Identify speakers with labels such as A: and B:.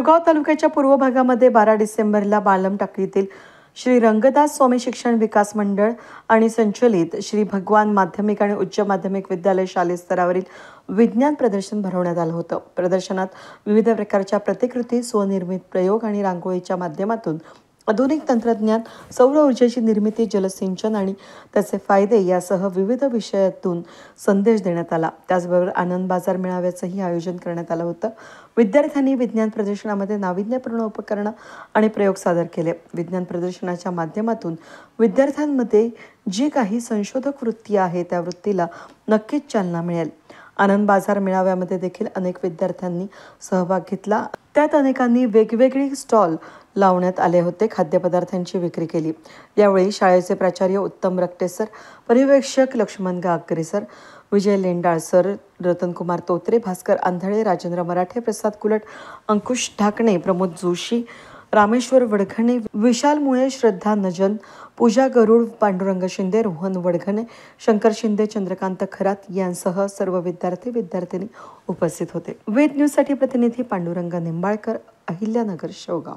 A: शेवगाव तालुक्याच्या पूर्व भागामध्ये 12 डिसेंबरला बालम टाकळीतील श्री रंगदास स्वामी शिक्षण विकास मंडळ आणि संचलित श्री भगवान माध्यमिक आणि उच्च माध्यमिक विद्यालय शालेय स्तरावरील विज्ञान प्रदर्शन भरवण्यात आलं होतं। प्रदर्शनात विविध प्रकारच्या प्रतिकृती, स्वनिर्मित प्रयोग आणि रांगोळीच्या माध्यमातून आधुनिक तंत्रज्ञान, सौर ऊर्जेची निर्मिती, जलसिंचन आणि त्याचे फायदे यासह विविध विषयातून संदेश देण्यात आला। त्याचबरोबर आनंद बाजार मेळाव्याचंही आयोजन करण्यात आलं होतं। विद्यार्थ्यांनी विज्ञान प्रदर्शनामध्ये नाविन्यपूर्ण उपकरणं आणि प्रयोग सादर केले। विज्ञान प्रदर्शनाच्या माध्यमातून विद्यार्थ्यांमध्ये जी काही संशोधक वृत्ती आहे त्या वृत्तीला नक्कीच चालना मिळेल। आनंद बाजार मेळाव्यामध्ये देखील अनेक विद्यार्थ्यांनी सहभाग घेतला। त्यात अनेकांनी वेगवेगळे स्टॉल लावण्यात आले होते, खाद्यपदार्थांची विक्री केली। यावेळी शाळेचे प्राचार्य उत्तम रक्टे सर, पर्यवेक्षक लक्ष्मण गागरे सर, विजय लेंडाळ सर, रतनकुमार तोत्रे, भास्कर आंधळे, राजेंद्र मराठे, प्रसाद कुलट, अंकुश ढाकणे, प्रमोद जोशी, रामेश्वर वडघणे, विशाल मुळे, श्रद्धा नजन, पूजा गरुड, पांडुरंग शिंदे, रोहन वडघणे, शंकर शिंदे, चंद्रकांत खरात यांसह सर्व विद्यार्थी-विद्यार्थिनी उपस्थित होते। वेद न्यूजसाठी प्रतिनिधी पांडुरंग निंबाळकर, अहिल्यानगर, शेवगाव।